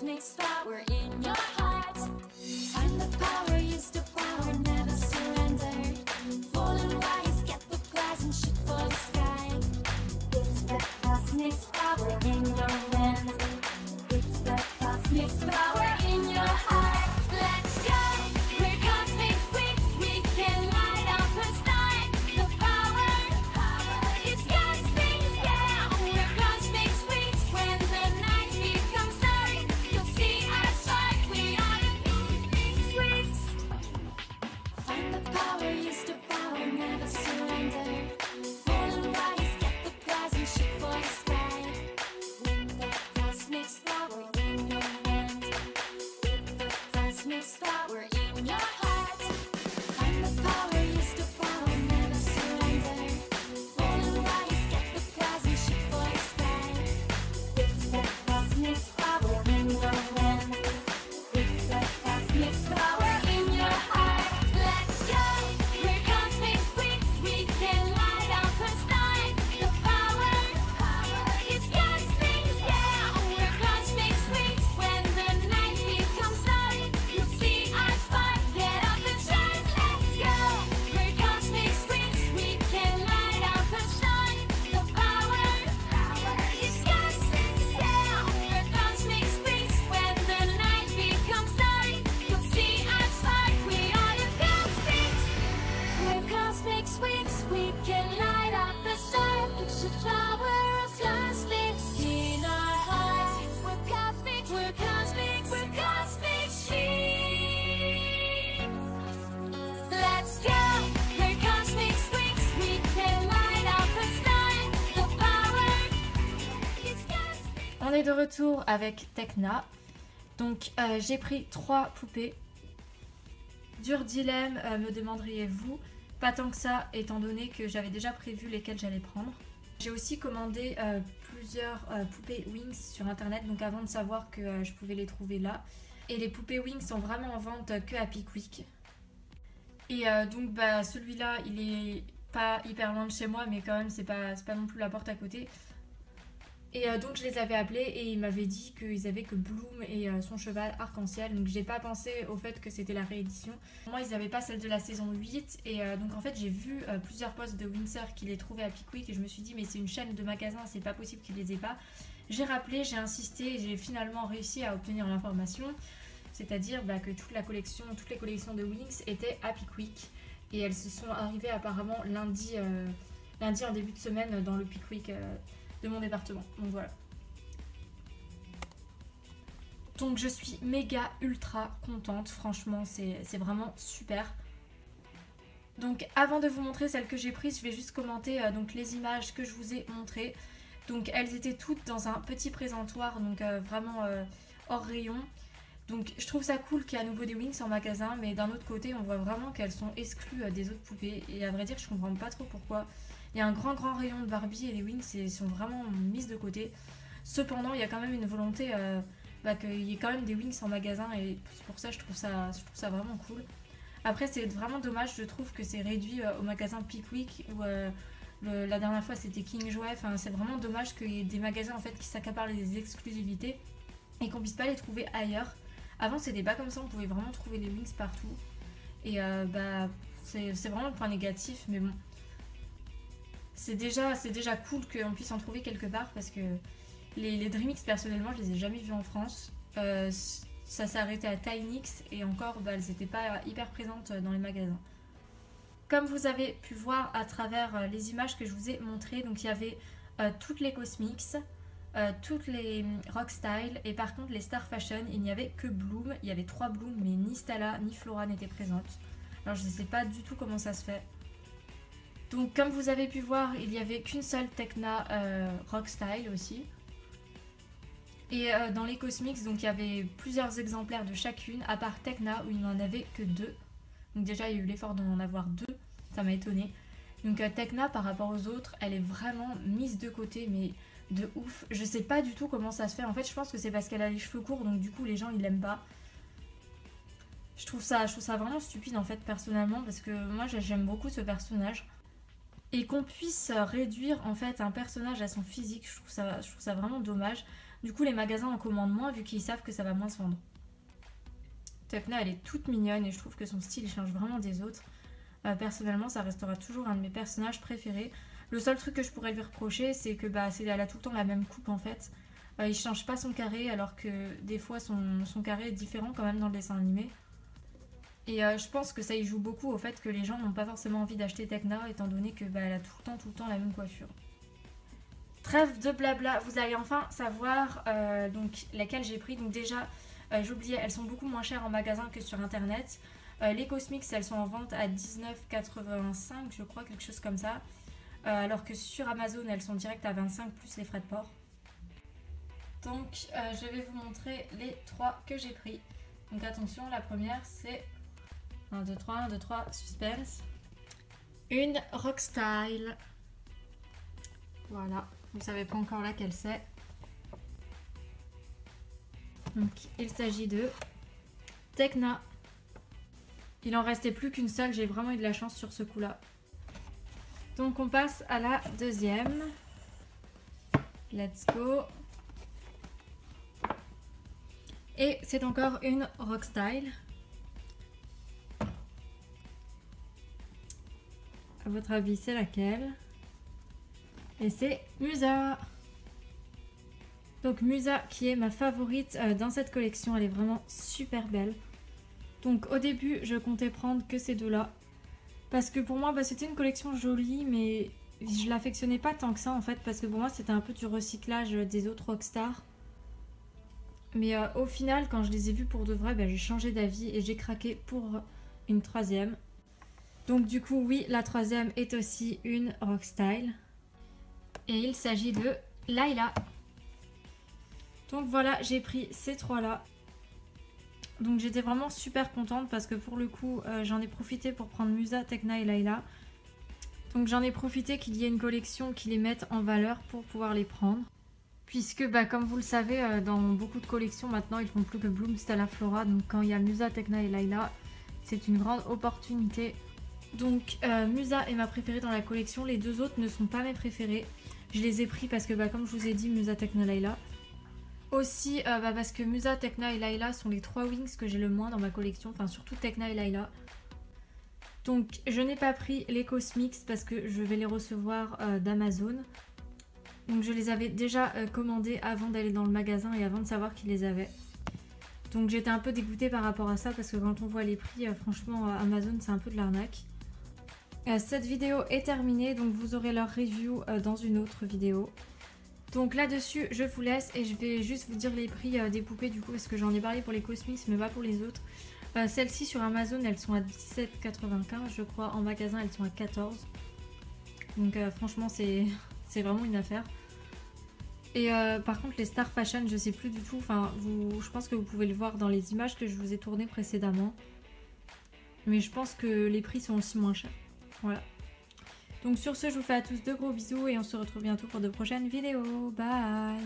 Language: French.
cosmic power in your heart. Find the power, use the power, never surrender. Fallen wise, get the prize and shoot for the sky. It's the cosmic power in your hand. It's the cosmic power in your heart. Let's go, we're cosmic freaks. We can light up a star. The power is cosmic, yeah. We're cosmic freaks. When the night becomes dark, you'll see our spark. We are the cosmic freaks. Find the power, use the power, never surrender. Fallen wise, get the prize and shoot for the sky. With the cosmic power in your hand. With the cosmic power in your heart. Find the power, use the power, never surrender. Fallen wise, get the prize and shoot for the sky. With the cosmic power in your hand. With the cosmic power in your heart. Let's go, we're cosmic freaks. We can light up a star. The power is cosmic, yeah. We're cosmic freaks. When the night becomes dark, you'll see our spark. Get up and shine, let's go. We're cosmic freaks. We can light up a star. The power is cosmic, yeah. We're cosmic freaks. When the night becomes dark, you'll see our spark. We are the cosmics. We're cosmic freaks. We can light up the star. It's the power of cosmics in our hearts. We're cosmic. We're cosmic. We're cosmic freaks. Let's go. We're cosmic freaks. We can light up a star. The power is cosmic. On est de retour avec Tecna. Donc j'ai pris 3 poupées. Dur dilemme, me demanderiez-vous. Pas tant que ça, étant donné que j'avais déjà prévu lesquelles j'allais prendre. J'ai aussi commandé plusieurs poupées Wings sur internet, donc avant de savoir que je pouvais les trouver là. Et les poupées Wings sont vraiment en vente que à Pickwick. Et donc celui-là, il est pas hyper loin de chez moi, mais quand même c'est pas non plus la porte à côté. Et donc je les avais appelés et ils m'avaient dit qu'ils avaient que Bloom et son cheval arc-en-ciel. Donc j'ai pas pensé au fait que c'était la réédition. Pour moi ils avaient pas celle de la saison 8. Et donc en fait j'ai vu plusieurs posts de Windsor qui les trouvaient à Pickwick. Et je me suis dit mais c'est une chaîne de magasins, c'est pas possible qu'ils les aient pas. J'ai rappelé, j'ai insisté et j'ai finalement réussi à obtenir l'information. C'est-à-dire que toutes les collections de Wings étaient à Pickwick. Et elles se sont arrivées apparemment lundi en début de semaine dans le Pickwick de mon département. Donc voilà. Donc je suis méga ultra contente. Franchement c'est vraiment super. Donc avant de vous montrer celles que j'ai prises, je vais juste commenter donc les images que je vous ai montrées. Donc elles étaient toutes dans un petit présentoir, donc vraiment hors rayon. Donc je trouve ça cool qu'il y ait à nouveau des Wings en magasin, mais d'un autre côté on voit vraiment qu'elles sont exclues des autres poupées. Et à vrai dire je comprends pas trop pourquoi. Il y a un grand rayon de Barbie et les Wings sont vraiment mises de côté. Cependant il y a quand même une volonté qu'il y ait quand même des Wings en magasin, et pour ça je trouve ça vraiment cool. Après c'est vraiment dommage, je trouve que c'est réduit au magasin Pickwick où la dernière fois c'était King Jouet. Enfin c'est vraiment dommage qu'il y ait des magasins en fait qui s'accaparent les exclusivités et qu'on puisse pas les trouver ailleurs. Avant c'était pas comme ça, on pouvait vraiment trouver les Wings partout. Et c'est vraiment le point négatif, mais bon. C'est déjà cool qu'on puisse en trouver quelque part, parce que les Dreamix personnellement je les ai jamais vus en France. Ça s'est arrêté à Tinix et encore elles n'étaient pas hyper présentes dans les magasins. Comme vous avez pu voir à travers les images que je vous ai montrées, donc il y avait toutes les Cosmics, toutes les Rockstyle, et par contre les Star Fashion il n'y avait que Bloom. Il y avait 3 Bloom mais ni Stella ni Flora n'étaient présentes. Alors je ne sais pas du tout comment ça se fait. Donc comme vous avez pu voir, il n'y avait qu'une seule Tecna Rockstyle aussi. Et dans les Cosmics, donc il y avait plusieurs exemplaires de chacune, à part Tecna où il n'en avait que 2. Donc déjà il y a eu l'effort d'en avoir 2, ça m'a étonnée. Donc Tecna par rapport aux autres, elle est vraiment mise de côté, mais de ouf. Je sais pas du tout comment ça se fait. En fait je pense que c'est parce qu'elle a les cheveux courts, donc du coup les gens ils l'aiment pas. Je trouve ça vraiment stupide en fait personnellement, parce que moi j'aime beaucoup ce personnage. Et qu'on puisse réduire en fait un personnage à son physique, je trouve ça vraiment dommage. Du coup les magasins en commandent moins vu qu'ils savent que ça va moins se vendre. Tecna elle est toute mignonne et je trouve que son style change vraiment des autres. Personnellement ça restera toujours un de mes personnages préférés. Le seul truc que je pourrais lui reprocher c'est que elle a tout le temps la même coupe en fait. Il change pas son carré alors que des fois son carré est différent quand même dans le dessin animé. Et je pense que ça y joue beaucoup au fait que les gens n'ont pas forcément envie d'acheter Tecna étant donné que elle a tout le temps la même coiffure. Trêve de blabla, vous allez enfin savoir donc laquelle j'ai pris. Donc déjà, j'oubliais, elles sont beaucoup moins chères en magasin que sur internet. Les Cosmix, elles sont en vente à 19,85 je crois, quelque chose comme ça. Alors que sur Amazon, elles sont directes à 25 plus les frais de port. Donc je vais vous montrer les 3 que j'ai pris. Donc attention, la première c'est 1, 2, 3, 1, 2, 3, suspense. Une Rockstyle. Voilà, vous ne savez pas encore laquelle c'est. Donc il s'agit de Tecna. Il en restait plus qu'une seule, j'ai vraiment eu de la chance sur ce coup-là. Donc on passe à la deuxième. Let's go. Et c'est encore une Rockstyle. À votre avis, c'est laquelle? Et c'est Musa. Donc Musa qui est ma favorite dans cette collection. Elle est vraiment super belle. Donc au début, je comptais prendre que ces deux-là. Parce que pour moi, c'était une collection jolie, mais je l'affectionnais pas tant que ça en fait. Parce que pour moi, c'était un peu du recyclage des autres Rockstar. Mais au final, quand je les ai vus pour de vrai, j'ai changé d'avis et j'ai craqué pour une troisième. Donc du coup, oui, la troisième est aussi une Rockstyle. Et il s'agit de Layla. Donc voilà, j'ai pris ces trois-là. Donc j'étais vraiment super contente parce que pour le coup, j'en ai profité pour prendre Musa, Tecna et Layla. Donc j'en ai profité qu'il y ait une collection qui les mette en valeur pour pouvoir les prendre. Puisque comme vous le savez, dans beaucoup de collections maintenant, ils font plus que Bloom, Stella, Flora. Donc quand il y a Musa, Tecna et Layla, c'est une grande opportunité. Donc Musa est ma préférée dans la collection, les deux autres ne sont pas mes préférés. Je les ai pris parce que comme je vous ai dit, Musa, Tecna, Layla. Aussi parce que Musa, Tecna et Layla sont les 3 Wings que j'ai le moins dans ma collection, enfin surtout Tecna et Layla. Donc je n'ai pas pris les Cosmix parce que je vais les recevoir d'Amazon. Donc je les avais déjà commandés avant d'aller dans le magasin et avant de savoir qu'ils les avaient. Donc j'étais un peu dégoûtée par rapport à ça parce que quand on voit les prix, franchement Amazon c'est un peu de l'arnaque. Cette vidéo est terminée, donc vous aurez leur review dans une autre vidéo. Donc là-dessus, je vous laisse et je vais juste vous dire les prix des poupées du coup parce que j'en ai parlé pour les Cosmix mais pas pour les autres. Celles-ci sur Amazon, elles sont à 17,95 je crois. En magasin, elles sont à 14. Donc franchement, c'est vraiment une affaire. Et par contre, les Star Fashion, je sais plus du tout. Enfin, je pense que vous pouvez le voir dans les images que je vous ai tournées précédemment. Mais je pense que les prix sont aussi moins chers. Voilà. Donc sur ce, je vous fais à tous de gros bisous et on se retrouve bientôt pour de prochaines vidéos. Bye!